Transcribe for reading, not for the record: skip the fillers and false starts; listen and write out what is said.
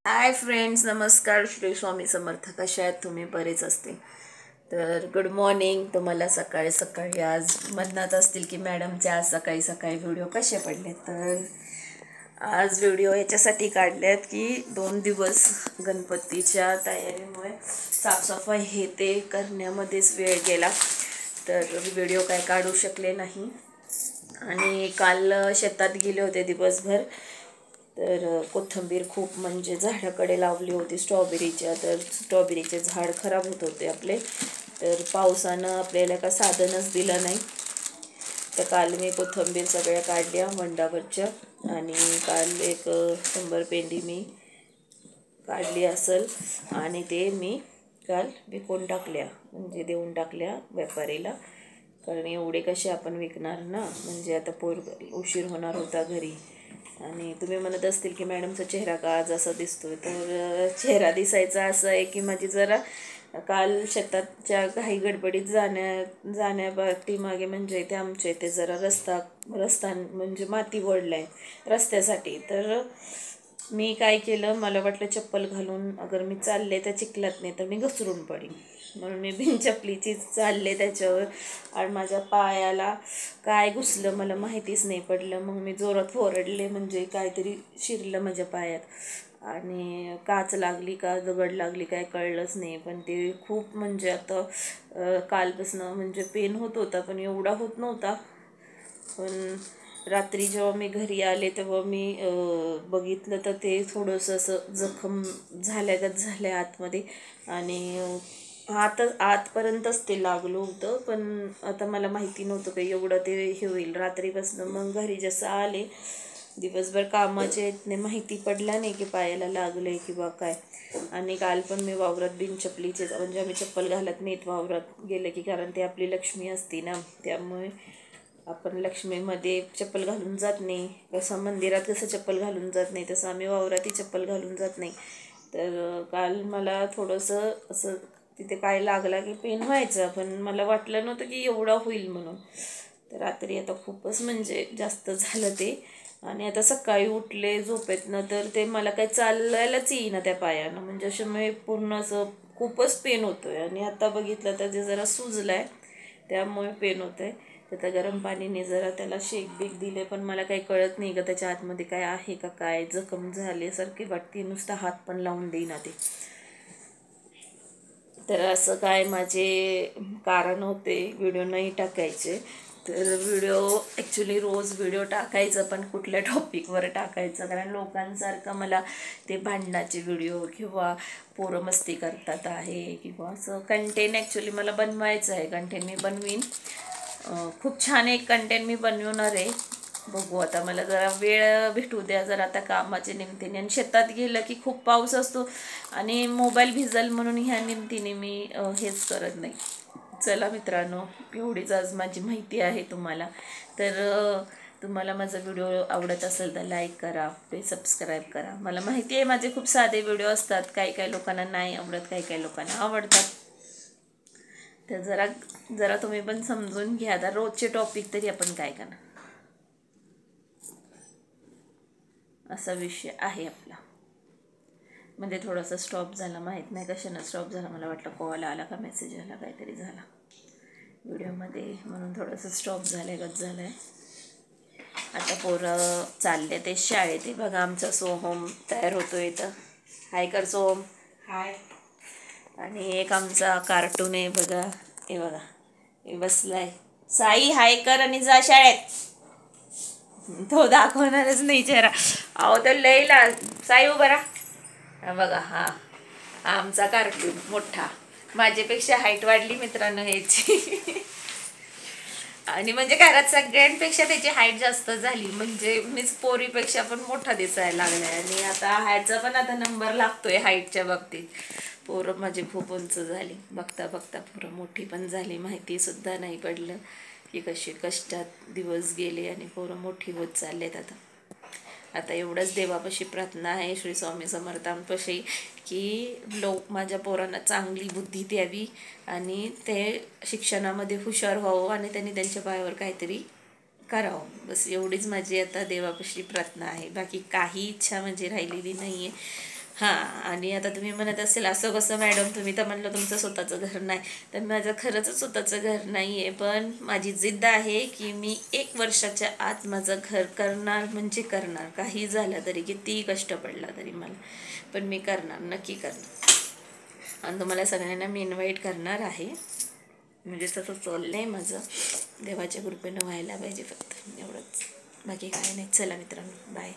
Hi friends, नमस्कार. श्री स्वामी समर्थ. कशा आहेत तुम्ही? बरेच असतील तर गुड मॉर्निंग तुम्हाला. सकाळी सकाळी आज म्हणत असतील की मॅडमचे आज सकाळी सकाळी व्हिडिओ कसे पडले. तर आज व्हिडिओ याच्यासाठी काढल्यात की 2 दिवस गणपतीच्या तयारीमुळे साफसफाई हे ते करण्यामध्येच वेळ गेला, तर व्हिडिओ काय काढू शकले नाही. आणि काल शेतात गेले होते दिवसभर. तर कोथिंबीर खूप म्हणजे झाडाकडे लावली होती स्ट्रॉबेरीच्या, तर स्ट्रॉबेरीचे झाड खराब होत होते आपले. तर पावसानं आपल्याला का साधनच दिलं नाही. तर काल मी कोथिंबीर सगळ्या काढल्या वंडावरच्या, आणि काल एक 100 पेंडी मी काढली असेल, आणि ते मी काल विकून टाकल्या, म्हणजे देऊन टाकल्या व्यापारीला. कारण एवढे कसे आपण विकणार ना, म्हणजे आता उशीर होणार होता घरी. आणि तुम्ही म्हणत असतील की मॅडमचा चेहरा का आज असा दिसतोय. तर चेहरा दिसायचा असं आहे की माझी जरा काल शेताच्या काही गडबडीत जाण्यापाठीमागे, म्हणजे ते आमच्या इथे जरा रस्ता म्हणजे माती वळला आहे रस्त्यासाठी. तर मी काय केलं, मला वाटलं चप्पल घालून अगर मी चालले त्या चिखलात नाही तर मी घसरून पडीन, म्हणून मी बिनचपलीची चालले त्याच्यावर. आणि माझ्या पायाला काय घुसलं मला माहितीच नाही पडलं. मग मी जोरात ओरडले, म्हणजे काहीतरी शिरलं माझ्या पायात, आणि काच लागली का दगड लागली काय कळलंच नाही. पण ते खूप म्हणजे आता कालपासून म्हणजे पेन होत होता, पण एवढा होत नव्हता. पण रात्री जेव्हा मी घरी आले तेव्हा मी बघितलं तर ते थोडंसं असं जखम झाल्यागत झालं आतमध्ये. आणि आतपर्यंतच ते लागलं होतं, पण आता मला माहिती नव्हतं की एवढं ते हे होईल रात्रीपासून. मग घरी जसं आले दिवसभर कामाचे माहिती पडला नाही की पायाला लागले किंवा काय. आणि काल पण मी वावरात बिनचपलीचे, म्हणजे आम्ही चप्पल घालत नाहीत वावरात गेले की, कारण ते आपली लक्ष्मी असते ना, त्यामुळे आपण लक्ष्मीमध्ये चप्पल घालून जात नाही. कसं मंदिरात कसं चप्पल घालून जात नाही, तसं आम्ही वावरातही चप्पल घालून जात नाही. तर काल मला थोडंसं असं तिथे काय लागला की पेन व्हायचं, पण मला वाटलं नव्हतं की एवढा होईल म्हणून. तर रात्री आता खूपच म्हणजे जास्त झालं ते. आणि आता सकाळी उठले झोपेतनं तर ते मला काही चालायलाच येईना त्या पायानं, म्हणजे असं मी पूर्ण असं खूपच पेन होतो आहे. आणि आता बघितलं तर ते जरा सुजलं आहे, त्यामुळे पेन होतं आहे. तर त्या गरम पाणीने जरा त्याला शेक बीक दिले, पण मला काही कळत नाही का त्याच्या आतमध्ये काय आहे का, काय जखम झाल्यासारखी वाटते. नुसता हात पण लावून देईना ते. तर असं काय माझे कारण होते व्हिडिओ नाही टाकायचे. तर व्हिडिओ ॲक्च्युली रोज व्हिडिओ टाकायचं, पण कुठल्या टॉपिकवर टाकायचं, कारण लोकांसारखं मला ते भांडणाचे व्हिडिओ किंवा पोरं मस्ती करतात आहे किंवा असं कंटेंट ॲक्च्युली मला बनवायचं आहे. कंटेंट मी बनवीन, खूप छान एक कंटेंट मी बनवणार आहे. बघू आता, मला जरा वेळ भेटू द्या जरा आता कामाच्या निमतीने. आणि शेतात गेलं की खूप पाऊस असतो आणि मोबाईल भिजल म्हणून ह्या निमतीने मी हेच करत नाही. चला मित्रांनो, एवढीच आज माझी माहिती आहे तुम्हाला. तर तुम्हाला माझा व्हिडिओ आवडत असेल तर लाईक करा, प्लीज सबस्क्राईब करा. मला माहिती आहे माझे खूप साधे व्हिडिओ असतात, काही काही लोकांना नाही आवडत, काही काही लोकांना आवडतात. तर जरा जरा तुम्ही पण समजून घ्या. आता रोजचे टॉपिक तरी आपण काय करणार, असा विषय आहे आपला. म्हणजे थोडासा स्टॉप झाला, माहीत नाही कशानं स्टॉप झाला. मला वाटलं कॉल आला का मेसेज आला, काहीतरी झाला व्हिडिओमध्ये, म्हणून थोडंसं स्टॉप झाल्यागत झालं आहे. आता पोरं चालले ते शाळेत. ते बघा आमचा सोहम तयार होतो इथं. हाय कर सोहम. हाय. आणि एक आमचा कार्टून आहे बघा, हे बघा हे बसलाय. साई हाय कर आणि जा शाळेत. तो दाखवणारच नाही चेहरा. अहो तर लईला. साई उभा राहा. हा बघा, हा आमचा कार्टून मोठा. माझ्यापेक्षा हाईट वाढली मित्रांनो ह्याची. आणि म्हणजे घरात सगळ्यांपेक्षा त्याची हाईट जास्त झाली, म्हणजे मीच पोरीपेक्षा पण मोठा दिसायला लागलाय. आणि आता ह्याचा पण आता नंबर लागतोय हाईटच्या बाबतीत. पोरं माझी खूप उंच झाली, बघता बघता पोरं मोठी पण झाली. माहिती सुद्धा नाही पडलं की कशी कष्टात दिवस गेले आणि पोरं मोठी होत चाललेत. आता एवढंच देवापाशी प्रार्थना आहे, श्री स्वामी समर्थांपाशी, की माझ्या पोरांना चांगली बुद्धी द्यावी आणि ते शिक्षणामध्ये हुशार व्हावं आणि त्यांनी त्यांच्या पायावर काहीतरी करावं. बस एवढीच माझी आता देवापाशी प्रार्थना आहे. बाकी काही इच्छा म्हणजे राहिलेली नाही आहे. हां, आणि आता तुम्ही म्हणत असेल असं कसं मॅडम, तुम्ही तर म्हणलं तुमचं स्वतःचं घर नाही. तर माझं खरंच स्वतःचं घर नाही आहे, पण माझी जिद्द आहे की मी 1 वर्षाच्या आत माझं घर करणार म्हणजे करणार. काही झालं तरी, कितीही कष्ट पडला तरी मला, पण मी करणार, नक्की करणार. आणि तुम्हाला सगळ्यांना मी इन्व्हाइट करणार आहे. म्हणजे तसं चाललं आहे माझं, देवाच्या कृपेनं व्हायला पाहिजे फक्त एवढंच, बाकी काय नाही. चला मित्रांनो, बाय.